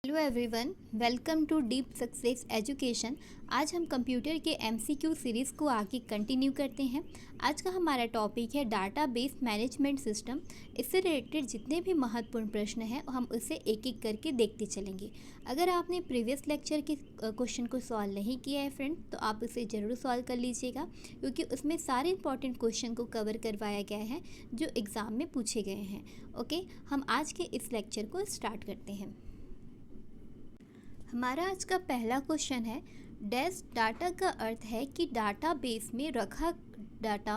Hello everyone, welcome to Deep success education. आज हम computer के एमसीक्यू सीरीज़ को आगे कंटिन्यू करते हैं। आज का हमारा टॉपिक है डाटाबेस मैनेजमेंट सिस्टम। इससे रिलेटेड जितने भी महत्वपूर्ण प्रश्न हैं हम उसे एक एक करके देखते चलेंगे। अगर आपने प्रीवियस लेक्चर के क्वेश्चन को सॉल्व नहीं किया है फ्रेंड, तो आप उसे ज़रूर सॉल्व कर लीजिएगा, क्योंकि उसमें सारे इंपॉर्टेंट क्वेश्चन को कवर करवाया गया है जो एग्ज़ाम में पूछे गए हैं। ओके, हम आज के इस लेक्चर को स्टार्ट करते हैं। हमारा आज का पहला क्वेश्चन है, डैश डाटा का अर्थ है कि डाटाबेस में रखा डाटा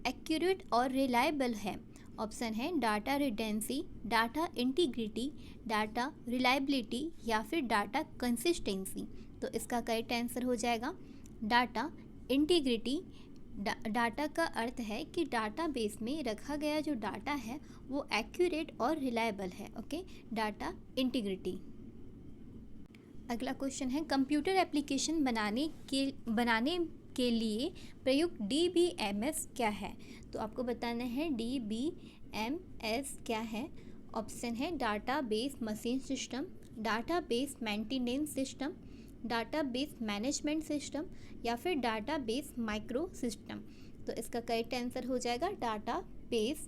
एक्यूरेट और रिलायबल है। ऑप्शन है data redundancy, data integrity, data reliability या फिर डाटा कंसिस्टेंसी। तो इसका करेक्ट आंसर हो जाएगा डाटा इंटीग्रिटी। डाटा का अर्थ है कि डाटाबेस में रखा गया जो डाटा है वो एक्यूरेट और रिलायबल है। Okay, data integrity. अगला क्वेश्चन है, कंप्यूटर एप्लीकेशन बनाने के लिए प्रयुक्त DBMS क्या है। तो आपको बताना है DBMS क्या है। ऑप्शन है database machine system, database maintenance system, database management system या फिर डाटाबेस माइक्रो सिस्टम। तो इसका करेक्ट आंसर हो जाएगा डाटाबेस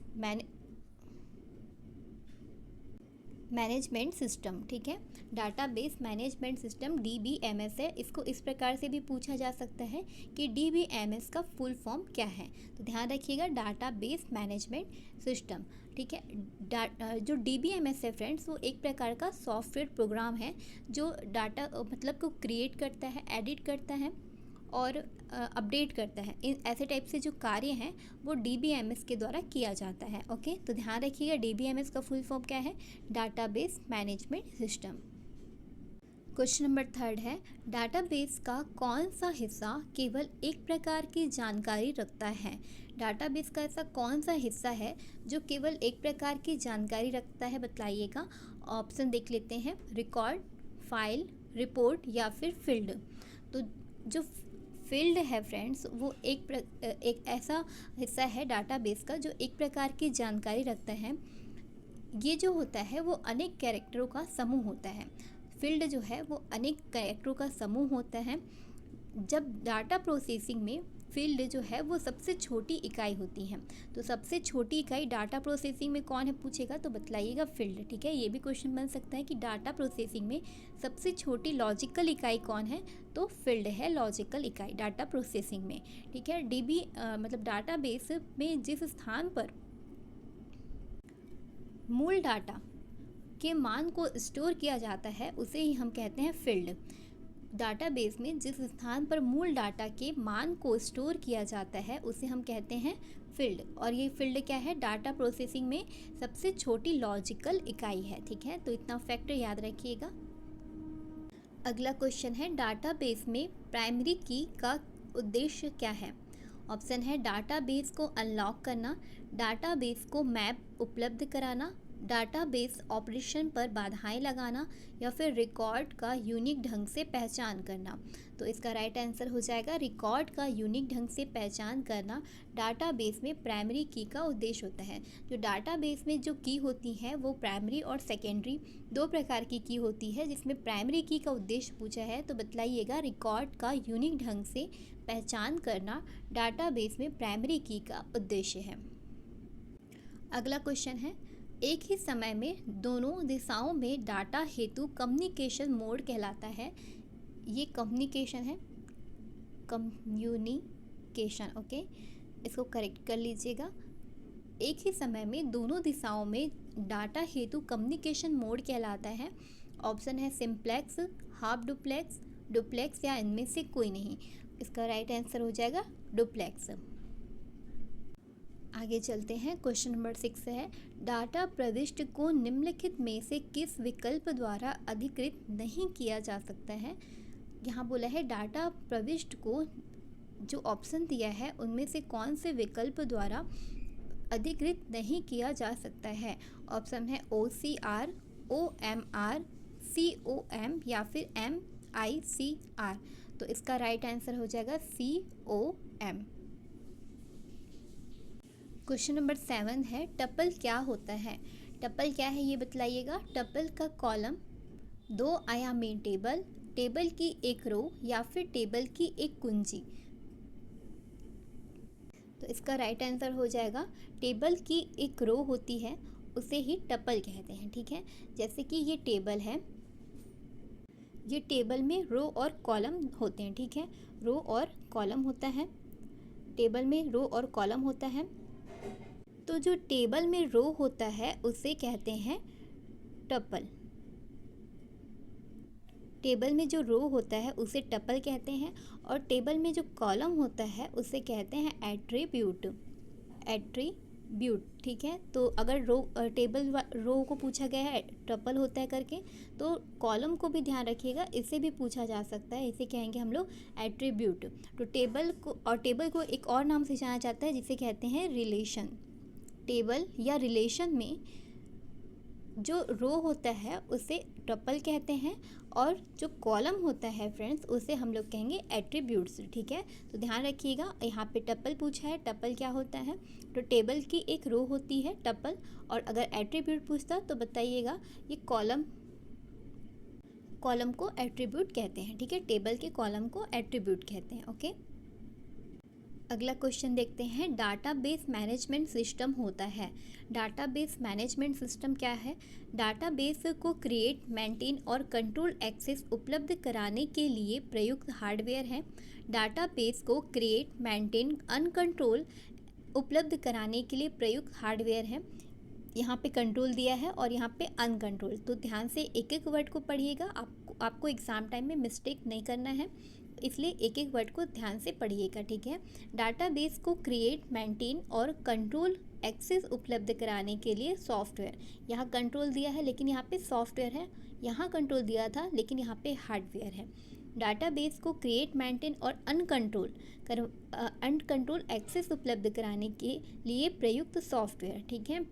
मैनेजमेंट सिस्टम। ठीक है, डाटाबेस मैनेजमेंट सिस्टम DBMS है। इसको इस प्रकार से भी पूछा जा सकता है कि DBMS का फुल फॉर्म क्या है। तो ध्यान रखिएगा, डाटाबेस मैनेजमेंट सिस्टम। ठीक है, जो DBMS है फ्रेंड्स, वो एक प्रकार का सॉफ्टवेयर प्रोग्राम है जो डाटा मतलब को क्रिएट करता है, एडिट करता है और अपडेट करता है। इन ऐसे टाइप से जो कार्य हैं वो DBMS के द्वारा किया जाता है। ओके, तो ध्यान रखिएगा DBMS का फुल फॉर्म क्या है, database management system. Question number 3 है, डाटाबेस का कौन सा हिस्सा केवल एक प्रकार की जानकारी रखता है। डाटाबेस का ऐसा कौन सा हिस्सा है जो केवल एक प्रकार की जानकारी रखता है, बताइएगा। ऑप्शन देख लेते हैं, रिकॉर्ड, फाइल, रिपोर्ट या फिर फील्ड। तो जो फील्ड है फ्रेंड्स, वो एक ऐसा हिस्सा है डाटाबेस का जो एक प्रकार की जानकारी रखता है। ये जो होता है वो अनेक कैरेक्टरों का समूह होता है। फील्ड जो है वो अनेक कैरेक्टरों का समूह होता है। जब डाटा प्रोसेसिंग में फील्ड जो है वो सबसे छोटी इकाई होती है। तो सबसे छोटी इकाई डाटा प्रोसेसिंग में कौन है पूछेगा तो बतलाइएगा फील्ड। ठीक है, ये भी क्वेश्चन बन सकता है कि डाटा प्रोसेसिंग में सबसे छोटी लॉजिकल इकाई कौन है, तो फील्ड है लॉजिकल इकाई डाटा प्रोसेसिंग में। ठीक है, मतलब डाटाबेस में जिस स्थान पर मूल डाटा के मान को स्टोर किया जाता है उसे ही हम कहते हैं फील्ड। डाटाबेस में जिस स्थान पर मूल डाटा के मान को स्टोर किया जाता है उसे हम कहते हैं फील्ड। और ये फील्ड क्या है, डाटा प्रोसेसिंग में सबसे छोटी लॉजिकल इकाई है। ठीक है, तो इतना फैक्टर याद रखिएगा। अगला क्वेश्चन है, डाटाबेस में प्राइमरी की का उद्देश्य क्या है। ऑप्शन है डाटाबेस को अनलॉक करना, डाटाबेस को मैप उपलब्ध कराना, डाटाबेस ऑपरेशन पर बाधाएं लगाना या फिर रिकॉर्ड का यूनिक ढंग से पहचान करना। तो इसका राइट आंसर हो जाएगा रिकॉर्ड का यूनिक ढंग से पहचान करना डाटाबेस में प्राइमरी की का उद्देश्य होता है। जो डाटाबेस में जो की होती है वो प्राइमरी और सेकेंडरी दो प्रकार की होती है, जिसमें प्राइमरी की का उद्देश्य पूछा है तो बतलाइएगा रिकॉर्ड का यूनिक ढंग से पहचान करना डाटाबेस में प्राइमरी की का उद्देश्य है। अगला क्वेश्चन है, एक ही समय में दोनों दिशाओं में डाटा हेतु कम्युनिकेशन मोड कहलाता है। ये कम्युनिकेशन है, कम्युनिकेशन। ओके, इसको करेक्ट कर लीजिएगा। एक ही समय में दोनों दिशाओं में डाटा हेतु कम्युनिकेशन मोड कहलाता है। ऑप्शन है सिंप्लेक्स, हाफ डुप्लेक्स, डुप्लेक्स या इनमें से कोई नहीं। इसका राइट आंसर हो जाएगा डुप्लेक्स। आगे चलते हैं, क्वेश्चन नंबर 6 है, डाटा प्रविष्टि को निम्नलिखित में से किस विकल्प द्वारा अधिकृत नहीं किया जा सकता है। यहाँ बोला है डाटा प्रविष्टि को जो ऑप्शन दिया है उनमें से कौन से विकल्प द्वारा अधिकृत नहीं किया जा सकता है। ऑप्शन है OCR, OMR, COM या फिर MICR। तो इसका राइट आंसर हो जाएगा COM। क्वेश्चन नंबर 7 है, टपल क्या होता है। टपल क्या है ये बतलाइएगा। टपल का कॉलम दो आयामी टेबल, टेबल की एक रो या फिर टेबल की एक कुंजी। तो इसका राइट आंसर हो जाएगा टेबल की एक रो होती है उसे ही टपल कहते हैं। ठीक है, जैसे कि ये टेबल है, ये टेबल में रो और कॉलम होते हैं। ठीक है, रो और कॉलम होता है, टेबल में रो और कॉलम होता है। तो जो टेबल में रो होता है उसे कहते हैं टपल। टेबल में जो रो होता है उसे टपल कहते हैं और टेबल में जो कॉलम होता है उसे कहते हैं एट्रीब्यूट। एट्रीब्यूट। ठीक है, तो अगर टेबल रो को पूछा गया है टपल होता है करके, तो कॉलम को भी ध्यान रखिएगा, इसे भी पूछा जा सकता है, इसे कहेंगे हम लोग एट्रीब्यूट। तो टेबल को एक और नाम से जाना जाता है जिसे कहते हैं रिलेशन। टेबल या रिलेशन में जो रो होता है उसे टपल कहते हैं और जो कॉलम होता है फ्रेंड्स उसे हम लोग कहेंगे एट्रीब्यूट्स। ठीक है, तो ध्यान रखिएगा, यहाँ पे टपल पूछा है, टपल क्या होता है? तो टेबल की एक रो होती है टपल, और अगर एट्रीब्यूट पूछता तो बताइएगा ये कॉलम को एट्रीब्यूट कहते हैं। ठीक है, टेबल के कॉलम को एट्रीब्यूट कहते हैं। ओके, अगला क्वेश्चन देखते हैं। डाटाबेस मैनेजमेंट सिस्टम होता है। डाटाबेस मैनेजमेंट सिस्टम क्या है? डाटाबेस को क्रिएट, मेंटेन और कंट्रोल एक्सेस उपलब्ध कराने के लिए प्रयुक्त हार्डवेयर है। डाटाबेस को क्रिएट, मेंटेन, अनकंट्रोल उपलब्ध कराने के लिए प्रयुक्त हार्डवेयर है। यहाँ पे कंट्रोल दिया है और यहाँ पे अनकंट्रोल, तो ध्यान से एक एक वर्ड को पढ़िएगा। आपको एग्ज़ाम टाइम में मिस्टेक नहीं करना है, इसलिए एक एक वर्ड को ध्यान से पढ़िएगा। ठीक है, डाटाबेस को क्रिएट, मेंटेन और कंट्रोल एक्सेस उपलब्ध कराने के लिए सॉफ्टवेयर। यहाँ कंट्रोल दिया है लेकिन यहाँ पे सॉफ्टवेयर है, यहाँ कंट्रोल दिया था लेकिन यहाँ पे हार्डवेयर है। डाटाबेस को क्रिएट, मेंटेन और अनकंट्रोल एक्सेस उपलब्ध कराने के लिए प्रयुक्त सॉफ्टवेयर। ठीक है,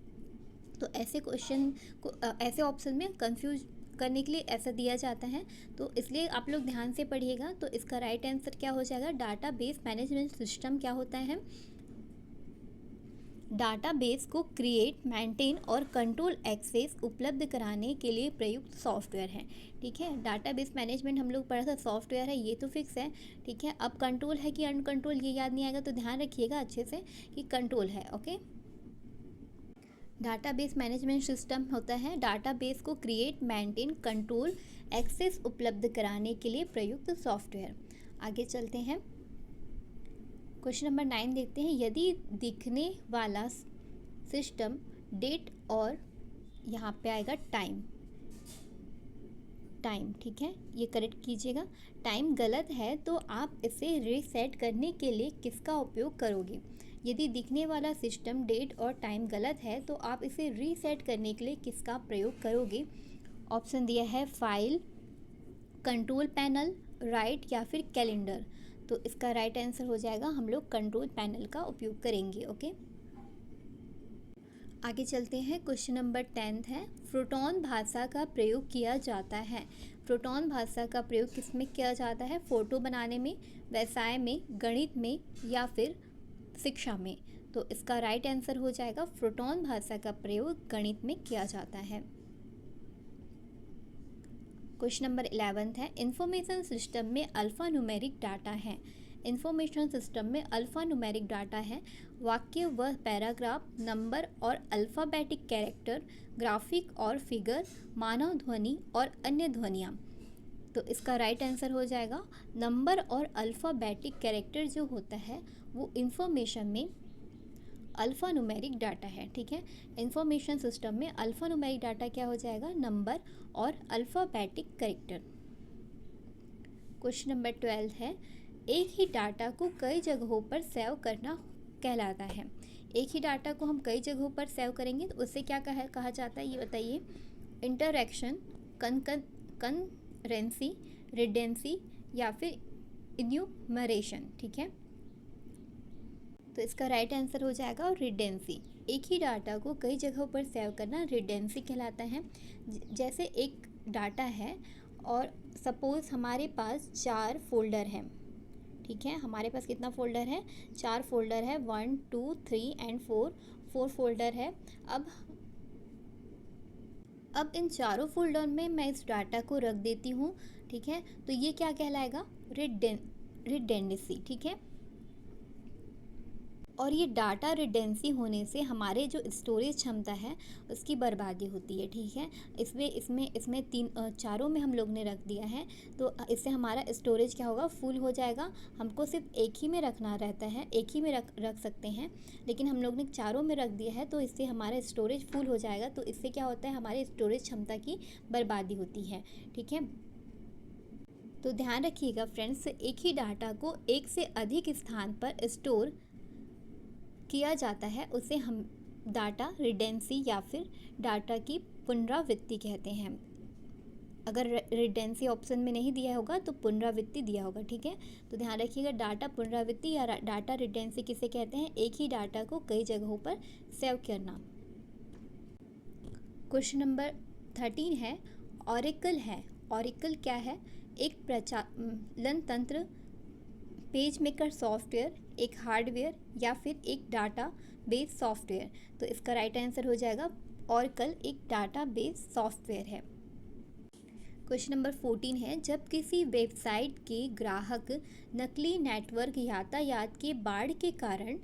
तो ऐसे क्वेश्चन को ऐसे ऑप्शन में कंफ्यूज करने के लिए ऐसा दिया जाता है, तो इसलिए आप लोग ध्यान से पढ़िएगा। तो इसका राइट आंसर क्या हो जाएगा? डाटाबेस मैनेजमेंट सिस्टम क्या होता है? डाटाबेस को क्रिएट, मेंटेन और कंट्रोल एक्सेस उपलब्ध कराने के लिए प्रयुक्त सॉफ्टवेयर है। ठीक है, डाटाबेस मैनेजमेंट हम लोग पढ़ा था, सॉफ्टवेयर है, ये तो फिक्स है। ठीक है, अब कंट्रोल है कि अनकंट्रोल ये याद नहीं आएगा, तो ध्यान रखिएगा अच्छे से कि कंट्रोल है। ओके, डाटाबेस मैनेजमेंट सिस्टम होता है डाटाबेस को क्रिएट, मेंटेन, कंट्रोल, एक्सेस उपलब्ध कराने के लिए प्रयुक्त सॉफ्टवेयर। आगे चलते हैं, क्वेश्चन नंबर 9 देखते हैं। यदि दिखने वाला सिस्टम डेट और यहाँ पे आएगा टाइम, ठीक है, ये करेक्ट कीजिएगा। टाइम गलत है तो आप इसे रीसेट करने के लिए किसका उपयोग करोगे? यदि दिखने वाला सिस्टम डेट और टाइम गलत है तो आप इसे रीसेट करने के लिए किसका प्रयोग करोगे? ऑप्शन दिया है फाइल, कंट्रोल पैनल, राइट या फिर कैलेंडर। तो इसका राइट आंसर हो जाएगा हम लोग कंट्रोल पैनल का उपयोग करेंगे। ओके, आगे चलते हैं, क्वेश्चन नंबर 10 है। प्रोटॉन भाषा का प्रयोग किया जाता है। प्रोटॉन भाषा का प्रयोग किसमें किया जाता है? फोटो बनाने में, व्यवसाय में, गणित में या फिर शिक्षा में। तो इसका राइट आंसर हो जाएगा प्रोटॉन भाषा का प्रयोग गणित में किया जाता है। क्वेश्चन नंबर 11 है। इंफॉर्मेशन सिस्टम में अल्फा न्यूमेरिक डाटा है। इंफॉर्मेशन सिस्टम में अल्फा न्यूमेरिक डाटा है। वाक्य व पैराग्राफ, नंबर और अल्फ़ाबेटिक कैरेक्टर, ग्राफिक और फिगर, मानव ध्वनि और अन्य ध्वनियाँ। तो इसका राइट आंसर हो जाएगा नंबर और अल्फ़ाबेटिक कैरेक्टर जो होता है वो इंफॉर्मेशन में अल्फ़ा न्यूमेरिक डाटा है। ठीक है, इंफॉर्मेशन सिस्टम में अल्फ़ा न्यूमेरिक डाटा क्या हो जाएगा? नंबर और अल्फ़ाबेटिक कैरेक्टर। क्वेश्चन नंबर 12 है। एक ही डाटा को कई जगहों पर सेव करना कहलाता है। एक ही डाटा को हम कई जगहों पर सेव करेंगे तो उससे क्या कहा जाता है, ये बताइए। इंटरैक्शन, कंकरेंसी, रिडेंसी या फिर इन्यूमरेशन। ठीक है, तो इसका राइट आंसर हो जाएगा रिडेंसी। एक ही डाटा को कई जगहों पर सेव करना रिडेंसी कहलाता है। जैसे एक डाटा है और सपोज़ हमारे पास 4 फोल्डर हैं। ठीक है, हमारे पास कितना फोल्डर है? 4 फोल्डर है, 1 2 3 एंड 4 फोल्डर है। अब इन चारों फोल्डर में मैं इस डाटा को रख देती हूँ, ठीक है। तो ये क्या कहलाएगा, रिडेंडेंसी, ठीक है। और ये डाटा रिडेंसी होने से हमारे जो स्टोरेज क्षमता है उसकी बर्बादी होती है, ठीक है। इसमें इसमें इसमें चारों में हम लोग ने रख दिया है, तो इससे हमारा स्टोरेज क्या होगा, फुल हो जाएगा। हमको सिर्फ एक ही में रखना रहता है, एक ही में रख सकते हैं, लेकिन हम लोग ने चारों में रख दिया है तो इससे हमारा स्टोरेज फुल हो जाएगा। तो इससे क्या होता है, हमारे स्टोरेज क्षमता की बर्बादी होती है, ठीक है। तो ध्यान रखिएगा फ्रेंड्स, एक ही डाटा को एक से अधिक स्थान पर स्टोर किया जाता है उसे हम डाटा रिडेंसी या फिर डाटा की पुनरावृत्ति कहते हैं। अगर रिडेंसी ऑप्शन में नहीं दिया होगा तो पुनरावृत्ति दिया होगा, ठीक है। तो ध्यान रखिएगा, डाटा पुनरावृत्ति या डाटा रिडेंसी किसे कहते हैं, एक ही डाटा को कई जगहों पर सेव करना। क्वेश्चन नंबर 13 है, ऑरेकल है। ऑरेकल क्या है, एक प्रचालन तंत्र, पेज मेकर सॉफ्टवेयर, एक हार्डवेयर या फिर एक डाटा बेस सॉफ्टवेयर। तो इसका राइट आंसर हो जाएगा ऑरेकल एक डाटा बेस सॉफ्टवेयर है। क्वेश्चन नंबर 14 है, जब किसी वेबसाइट के ग्राहक नकली नेटवर्क यातायात के बाढ़ के कारण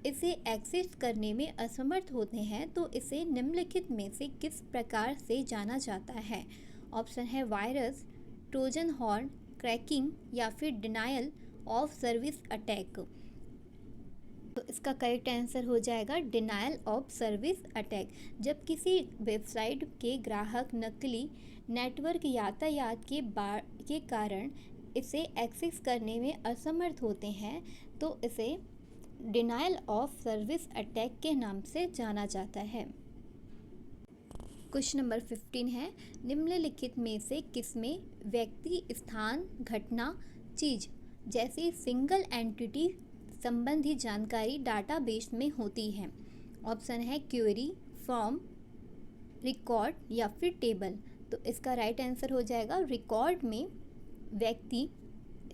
इसे एक्सेस करने में असमर्थ होते हैं तो इसे निम्नलिखित में से किस प्रकार से जाना जाता है। ऑप्शन है वायरस, ट्रोजन हॉर्न, क्रैकिंग या फिर डिनायल ऑफ सर्विस अटैक। तो इसका करेक्ट आंसर हो जाएगा डिनायल ऑफ सर्विस अटैक। जब किसी वेबसाइट के ग्राहक नकली नेटवर्क यातायात के कारण इसे एक्सेस करने में असमर्थ होते हैं तो इसे डिनायल ऑफ सर्विस अटैक के नाम से जाना जाता है। क्वेश्चन नंबर 15 है, निम्नलिखित में से किसमें व्यक्ति, स्थान, घटना, चीज जैसी सिंगल एंटिटी संबंधी जानकारी डाटाबेस में होती है। ऑप्शन है क्वेरी, फॉर्म, रिकॉर्ड या फिर टेबल। तो इसका राइट आंसर हो जाएगा रिकॉर्ड में व्यक्ति,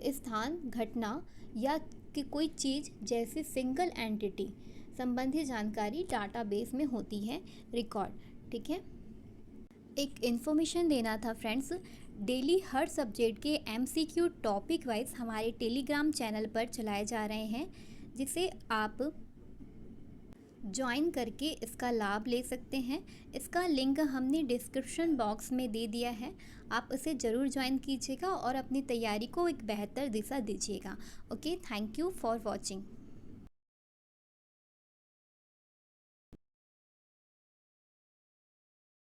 स्थान, घटना या कि कोई चीज़ जैसी सिंगल एंटिटी संबंधी जानकारी डाटाबेस में होती है, रिकॉर्ड, ठीक है। एक इन्फॉर्मेशन देना था फ्रेंड्स, डेली हर सब्जेक्ट के MCQ टॉपिक वाइज हमारे टेलीग्राम चैनल पर चलाए जा रहे हैं, जिसे आप ज्वाइन करके इसका लाभ ले सकते हैं। इसका लिंक हमने डिस्क्रिप्शन बॉक्स में दे दिया है, आप उसे ज़रूर ज्वाइन कीजिएगा और अपनी तैयारी को एक बेहतर दिशा दीजिएगा। Okay, thank you for watching.